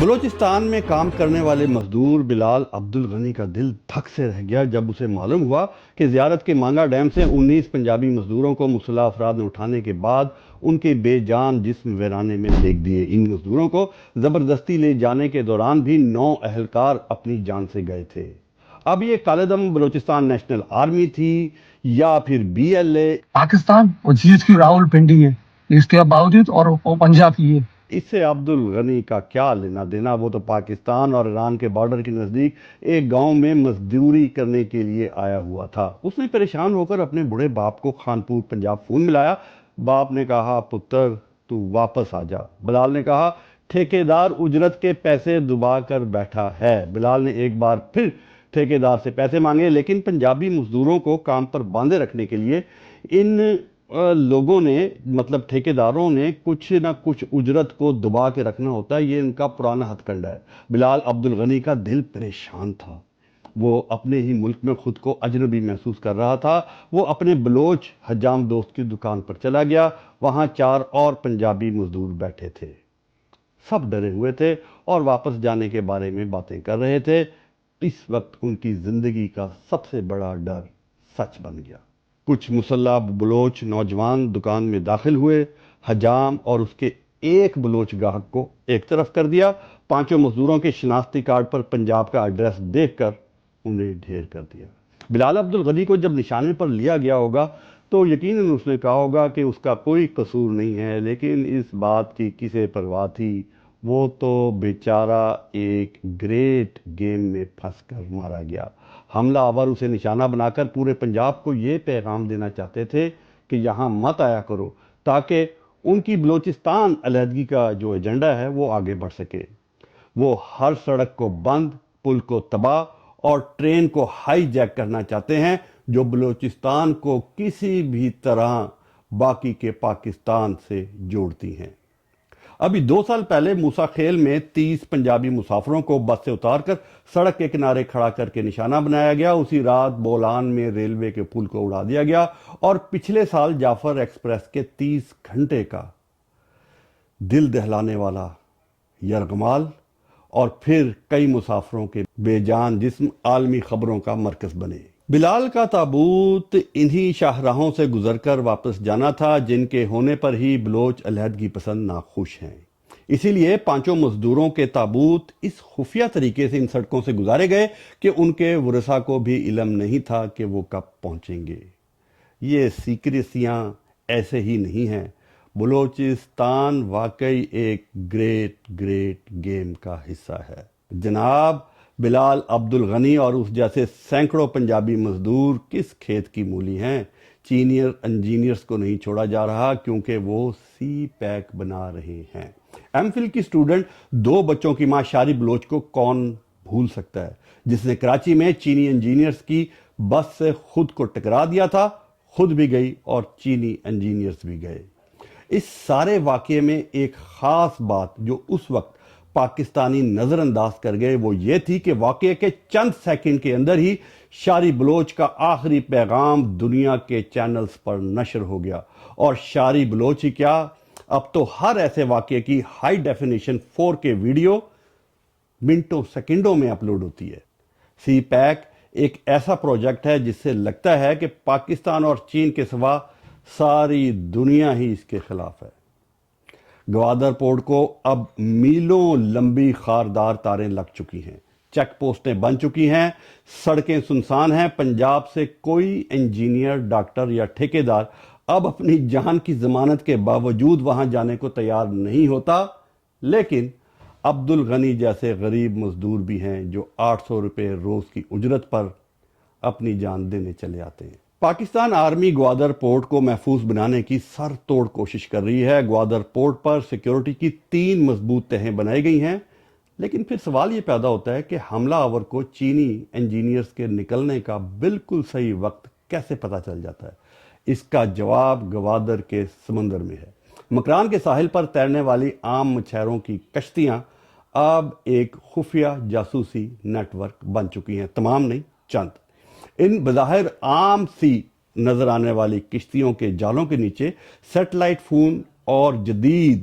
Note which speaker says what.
Speaker 1: بلوچستان میں کام کرنے والے مزدور بلال عبد الغنی کا دل دھک سے رہ گیا جب اسے معلوم ہوا کہ زیارت کے مانگا ڈیم سے 19 پنجابی مزدوروں کو مسلح افراد نے اٹھانے کے بعد ان کے بے جان جسم ویرانے میں پھینک دیے۔ ان مزدوروں کو زبردستی لے جانے کے دوران بھی 9 اہلکار اپنی جان سے گئے تھے۔ اب یہ کالعدم بلوچستان نیشنل آرمی تھی یا پھر BLA؟
Speaker 2: پاکستان اور جیت کی راول پنڈی ہے، اس کے باوجود اور وہ پنجاب کی ہے۔
Speaker 1: اس سے عبد الغنی کا کیا لینا دینا؟ وہ تو پاکستان اور ایران کے بارڈر کے نزدیک ایک گاؤں میں مزدوری کرنے کے لیے آیا ہوا تھا۔ اس نے پریشان ہو کر اپنے بڑے باپ کو خانپور پنجاب فون ملایا۔ باپ نے کہا پتر تو واپس آ جا۔ بلال نے کہا ٹھیکیدار اجرت کے پیسے دبا کر بیٹھا ہے۔ بلال نے ایک بار پھر ٹھیکیدار سے پیسے مانگے، لیکن پنجابی مزدوروں کو کام پر باندھے رکھنے کے لیے ان لوگوں نے مطلب ٹھیکیداروں نے کچھ نہ کچھ اجرت کو دبا کے رکھنا ہوتا ہے۔ یہ ان کا پرانا ہتھ کنڈا ہے۔ بلال عبد الغنی کا دل پریشان تھا۔ وہ اپنے ہی ملک میں خود کو اجنبی محسوس کر رہا تھا۔ وہ اپنے بلوچ حجام دوست کی دکان پر چلا گیا۔ وہاں 4 اور پنجابی مزدور بیٹھے تھے۔ سب ڈرے ہوئے تھے اور واپس جانے کے بارے میں باتیں کر رہے تھے۔ اس وقت ان کی زندگی کا سب سے بڑا ڈر سچ بن گیا۔ کچھ مسلح بلوچ نوجوان دکان میں داخل ہوئے۔ حجام اور اس کے ایک بلوچ گاہک کو ایک طرف کر دیا۔ 5 مزدوروں کے شناختی کارڈ پر پنجاب کا ایڈریس دیکھ کر انہیں ڈھیر کر دیا۔ بلال عبد الغنی کو جب نشانے پر لیا گیا ہوگا تو یقیناً اس نے کہا ہوگا کہ اس کا کوئی قصور نہیں ہے، لیکن اس بات کی کسے پرواہ تھی؟ وہ تو بیچارہ ایک گریٹ گیم میں پھنس کر مارا گیا۔ حملہ آور اسے نشانہ بنا کر پورے پنجاب کو یہ پیغام دینا چاہتے تھے کہ یہاں مت آیا کرو، تاکہ ان کی بلوچستان علیحدگی کا جو ایجنڈا ہے وہ آگے بڑھ سکے۔ وہ ہر سڑک کو بند، پل کو تباہ اور ٹرین کو ہائی جیک کرنا چاہتے ہیں، جو بلوچستان کو کسی بھی طرح باقی کے پاکستان سے جوڑتی ہیں۔ ابھی 2 سال پہلے موسیٰ خیل میں 30 پنجابی مسافروں کو بس سے اتار کر سڑک کے کنارے کھڑا کر کے نشانہ بنایا گیا۔ اسی رات بولان میں ریلوے کے پل کو اڑا دیا گیا، اور پچھلے سال جعفر ایکسپریس کے 30 گھنٹے کا دل دہلانے والا یرغمال اور پھر کئی مسافروں کے بے جان جسم عالمی خبروں کا مرکز بنے۔ بلال کا تابوت انہی شاہراہوں سے گزر کر واپس جانا تھا جن کے ہونے پر ہی بلوچ علیحدگی پسند ناخوش ہیں۔ اسی لیے 5 مزدوروں کے تابوت اس خفیہ طریقے سے ان سڑکوں سے گزارے گئے کہ ان کے ورثاء کو بھی علم نہیں تھا کہ وہ کب پہنچیں گے۔ یہ سیکریسیاں ایسے ہی نہیں ہیں۔ بلوچستان واقعی ایک گریٹ گیم کا حصہ ہے۔ جناب بلال عبد الغنی اور اس جیسے سینکڑوں پنجابی مزدور کس کھیت کی مولی ہیں؟ سینئر انجینئرز کو نہیں چھوڑا جا رہا کیونکہ وہ سی پیک بنا رہے ہیں۔ ایم فل کی سٹوڈنٹ 2 بچوں کی ماں شاری بلوچ کو کون بھول سکتا ہے، جس نے کراچی میں چینی انجینئرز کی بس سے خود کو ٹکرا دیا تھا۔ خود بھی گئی اور چینی انجینئرز بھی گئے۔ اس سارے واقعے میں ایک خاص بات جو اس وقت پاکستانی نظر انداز کر گئے وہ یہ تھی کہ واقعے کے چند سیکنڈ کے اندر ہی شاری بلوچ کا آخری پیغام دنیا کے چینلز پر نشر ہو گیا، اور شاری بلوچ ہی کیا، اب تو ہر ایسے واقعے کی ہائی ڈیفینیشن 4K ویڈیو منٹوں سیکنڈوں میں اپلوڈ ہوتی ہے۔ سی پیک ایک ایسا پروجیکٹ ہے جس سے لگتا ہے کہ پاکستان اور چین کے سوا ساری دنیا ہی اس کے خلاف ہے۔ گوادر پورٹ کو اب میلوں لمبی خاردار تاریں لگ چکی ہیں، چیک پوسٹیں بن چکی ہیں، سڑکیں سنسان ہیں۔ پنجاب سے کوئی انجینئر، ڈاکٹر یا ٹھیکیدار اب اپنی جان کی ضمانت کے باوجود وہاں جانے کو تیار نہیں ہوتا، لیکن عبد الغنی جیسے غریب مزدور بھی ہیں جو 800 روپے روز کی اجرت پر اپنی جان دینے چلے آتے ہیں۔ پاکستان آرمی گوادر پورٹ کو محفوظ بنانے کی سر توڑ کوشش کر رہی ہے۔ گوادر پورٹ پر سیکیورٹی کی 3 مضبوط تہیں بنائی گئی ہیں، لیکن پھر سوال یہ پیدا ہوتا ہے کہ حملہ آور کو چینی انجینئرز کے نکلنے کا بالکل صحیح وقت کیسے پتہ چل جاتا ہے؟ اس کا جواب گوادر کے سمندر میں ہے۔ مکران کے ساحل پر تیرنے والی عام مچھیروں کی کشتیاں اب ایک خفیہ جاسوسی نیٹ ورک بن چکی ہیں، تمام نہیں، چند۔ ان بظاہر عام سی نظر آنے والی کشتیوں کے جالوں کے نیچے سیٹلائٹ فون اور جدید